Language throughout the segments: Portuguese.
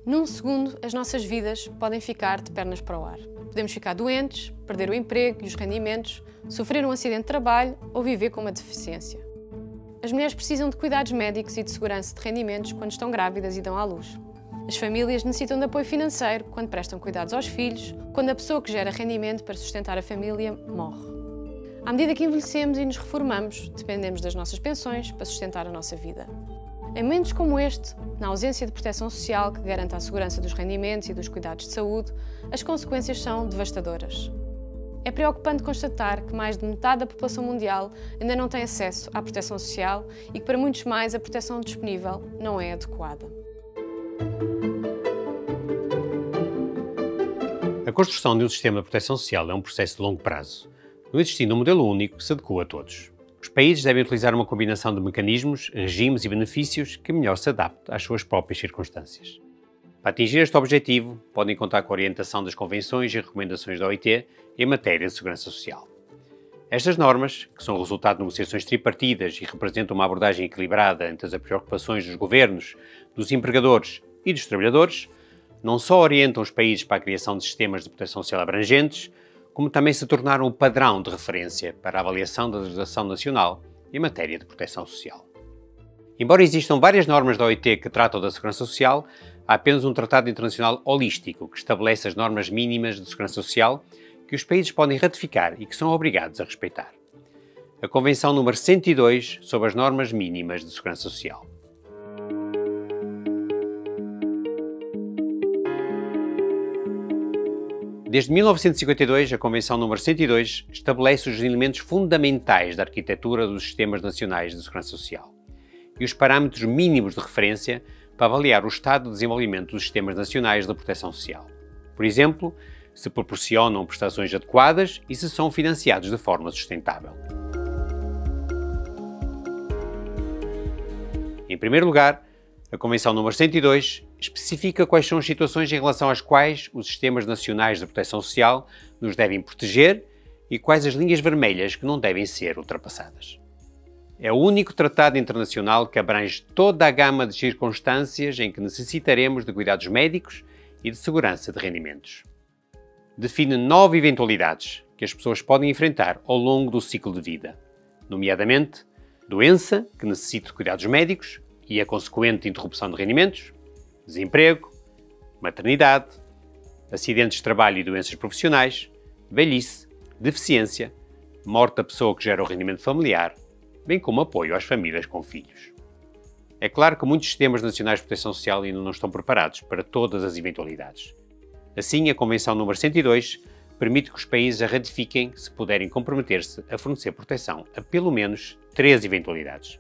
Num segundo, as nossas vidas podem ficar de pernas para o ar. Podemos ficar doentes, perder o emprego e os rendimentos, sofrer um acidente de trabalho ou viver com uma deficiência. As mulheres precisam de cuidados médicos e de segurança de rendimentos quando estão grávidas e dão à luz. As famílias necessitam de apoio financeiro quando prestam cuidados aos filhos, quando a pessoa que gera rendimento para sustentar a família morre. À medida que envelhecemos e nos reformamos, dependemos das nossas pensões para sustentar a nossa vida. Em momentos como este, na ausência de proteção social que garanta a segurança dos rendimentos e dos cuidados de saúde, as consequências são devastadoras. É preocupante constatar que mais de metade da população mundial ainda não tem acesso à proteção social e que para muitos mais a proteção disponível não é adequada. A construção de um sistema de proteção social é um processo de longo prazo. Não existindo um modelo único que se adequa a todos. Os países devem utilizar uma combinação de mecanismos, regimes e benefícios que melhor se adapte às suas próprias circunstâncias. Para atingir este objetivo, podem contar com a orientação das convenções e recomendações da OIT em matéria de segurança social. Estas normas, que são o resultado de negociações tripartidas e representam uma abordagem equilibrada entre as preocupações dos governos, dos empregadores e dos trabalhadores, não só orientam os países para a criação de sistemas de proteção social abrangentes, como também se tornaram o padrão de referência para a avaliação da legislação nacional em matéria de proteção social. Embora existam várias normas da OIT que tratam da segurança social, há apenas um tratado internacional holístico que estabelece as normas mínimas de segurança social que os países podem ratificar e que são obrigados a respeitar. A Convenção número 102 sobre as normas mínimas de segurança social. Desde 1952, a Convenção número 102 estabelece os elementos fundamentais da arquitetura dos sistemas nacionais de segurança social e os parâmetros mínimos de referência para avaliar o estado de desenvolvimento dos sistemas nacionais de proteção social. Por exemplo, se proporcionam prestações adequadas e se são financiados de forma sustentável. Em primeiro lugar, a Convenção número 102 especifica quais são as situações em relação às quais os sistemas nacionais de proteção social nos devem proteger e quais as linhas vermelhas que não devem ser ultrapassadas. É o único tratado internacional que abrange toda a gama de circunstâncias em que necessitaremos de cuidados médicos e de segurança de rendimentos. Define 9 eventualidades que as pessoas podem enfrentar ao longo do ciclo de vida, nomeadamente doença, que necessita de cuidados médicos e a consequente interrupção de rendimentos, desemprego, maternidade, acidentes de trabalho e doenças profissionais, velhice, deficiência, morte da pessoa que gera o rendimento familiar, bem como apoio às famílias com filhos. É claro que muitos sistemas nacionais de proteção social ainda não estão preparados para todas as eventualidades. Assim, a Convenção número 102 permite que os países a ratifiquem se puderem comprometer-se a fornecer proteção a pelo menos 3 eventualidades.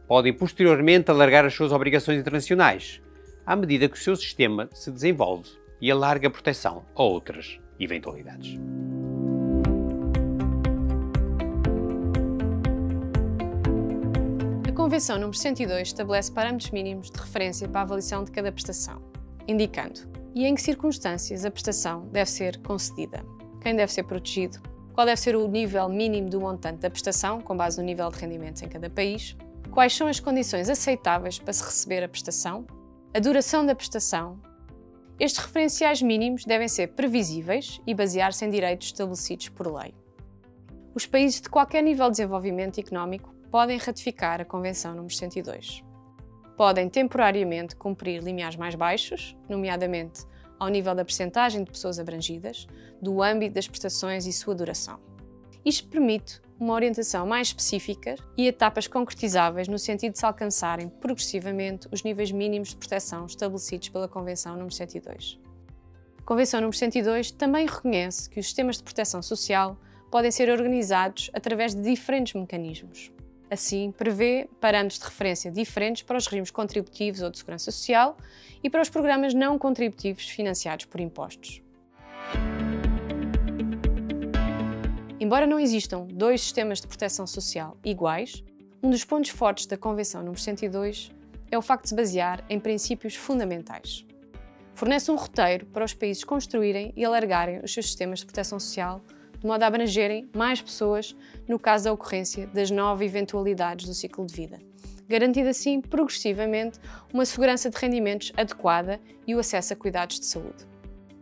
Podem posteriormente alargar as suas obrigações internacionais, à medida que o seu sistema se desenvolve e alarga a proteção a outras eventualidades. A Convenção número 102 estabelece parâmetros mínimos de referência para a avaliação de cada prestação, indicando e em que circunstâncias a prestação deve ser concedida, quem deve ser protegido, qual deve ser o nível mínimo do montante da prestação, com base no nível de rendimentos em cada país, quais são as condições aceitáveis para se receber a prestação, a duração da prestação. Estes referenciais mínimos devem ser previsíveis e basear-se em direitos estabelecidos por lei. Os países de qualquer nível de desenvolvimento económico podem ratificar a Convenção número 102. Podem temporariamente cumprir limiares mais baixos, nomeadamente ao nível da percentagem de pessoas abrangidas, do âmbito das prestações e sua duração. Isto permite uma orientação mais específica e etapas concretizáveis no sentido de se alcançarem progressivamente os níveis mínimos de proteção estabelecidos pela Convenção número 102. A Convenção número 102 também reconhece que os sistemas de proteção social podem ser organizados através de diferentes mecanismos. Assim, prevê parâmetros de referência diferentes para os regimes contributivos ou de segurança social e para os programas não contributivos financiados por impostos. Embora não existam 2 sistemas de proteção social iguais, um dos pontos fortes da Convenção número 102 é o facto de se basear em princípios fundamentais. Fornece um roteiro para os países construírem e alargarem os seus sistemas de proteção social de modo a abrangerem mais pessoas no caso da ocorrência das 9 eventualidades do ciclo de vida, garantindo assim, progressivamente, uma segurança de rendimentos adequada e o acesso a cuidados de saúde.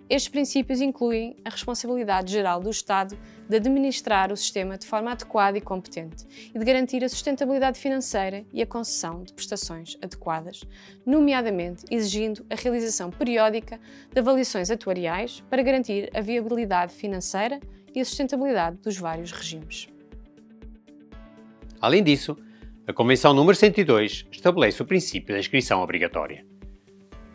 Estes princípios incluem a responsabilidade geral do Estado de administrar o sistema de forma adequada e competente e de garantir a sustentabilidade financeira e a concessão de prestações adequadas, nomeadamente exigindo a realização periódica de avaliações atuariais para garantir a viabilidade financeira e a sustentabilidade dos vários regimes. Além disso, a Convenção nº 102 estabelece o princípio da inscrição obrigatória.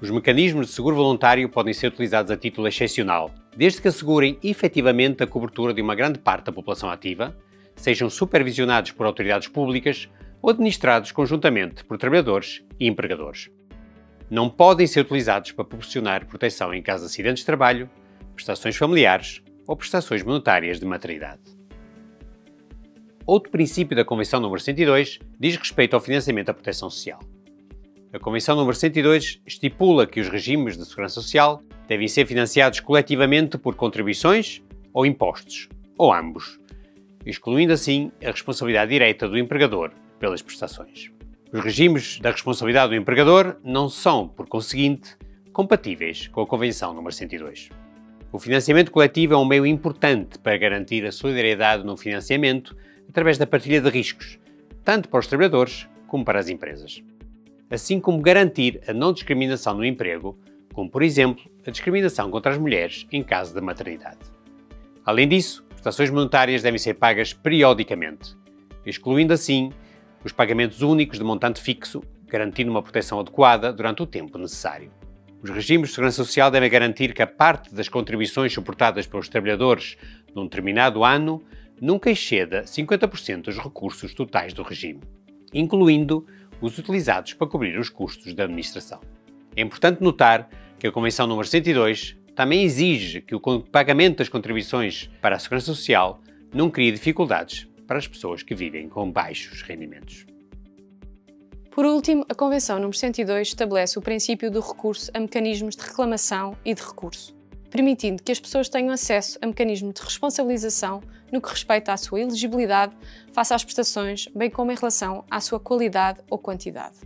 Os mecanismos de seguro voluntário podem ser utilizados a título excepcional, desde que assegurem efetivamente a cobertura de uma grande parte da população ativa, sejam supervisionados por autoridades públicas ou administrados conjuntamente por trabalhadores e empregadores. Não podem ser utilizados para proporcionar proteção em caso de acidentes de trabalho, prestações familiares ou prestações monetárias de maternidade. Outro princípio da Convenção nº 102 diz respeito ao financiamento da proteção social. A Convenção nº 102 estipula que os regimes de segurança social devem ser financiados coletivamente por contribuições ou impostos, ou ambos, excluindo assim a responsabilidade direta do empregador pelas prestações. Os regimes da responsabilidade do empregador não são, por conseguinte, compatíveis com a Convenção nº 102. O financiamento coletivo é um meio importante para garantir a solidariedade no financiamento através da partilha de riscos, tanto para os trabalhadores como para as empresas. Assim como garantir a não discriminação no emprego, como por exemplo a discriminação contra as mulheres em caso de maternidade. Além disso, prestações monetárias devem ser pagas periodicamente, excluindo assim os pagamentos únicos de montante fixo, garantindo uma proteção adequada durante o tempo necessário. Os regimes de segurança social devem garantir que a parte das contribuições suportadas pelos trabalhadores num determinado ano nunca exceda 50% dos recursos totais do regime, incluindo os utilizados para cobrir os custos da administração. É importante notar que a Convenção nº 102 também exige que o pagamento das contribuições para a Segurança Social não crie dificuldades para as pessoas que vivem com baixos rendimentos. Por último, a Convenção nº 102 estabelece o princípio do recurso a mecanismos de reclamação e de recurso, permitindo que as pessoas tenham acesso a mecanismos de responsabilização no que respeita à sua elegibilidade face às prestações, bem como em relação à sua qualidade ou quantidade.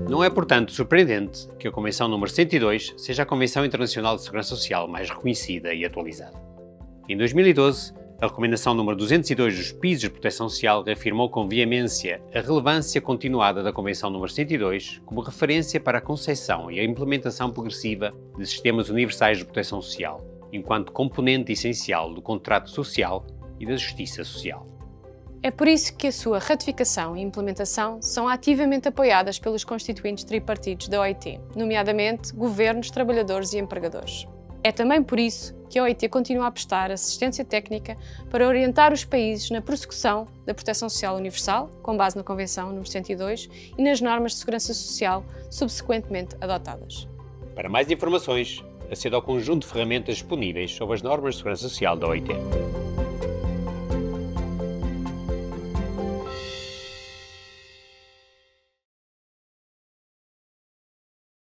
Não é, portanto, surpreendente que a Convenção nº 102 seja a Convenção Internacional de Segurança Social mais reconhecida e atualizada. Em 2012, a recomendação nº 202 dos pisos de proteção social reafirmou com veemência a relevância continuada da Convenção nº 102 como referência para a concepção e a implementação progressiva de sistemas universais de proteção social, enquanto componente essencial do contrato social e da justiça social. É por isso que a sua ratificação e implementação são ativamente apoiadas pelos constituintes tripartidos da OIT, nomeadamente governos, trabalhadores e empregadores. É também por isso que a OIT continua a prestar assistência técnica para orientar os países na prossecução da proteção social universal, com base na Convenção nº 102 e nas normas de segurança social subsequentemente adotadas. Para mais informações, aceda ao conjunto de ferramentas disponíveis sobre as normas de segurança social da OIT.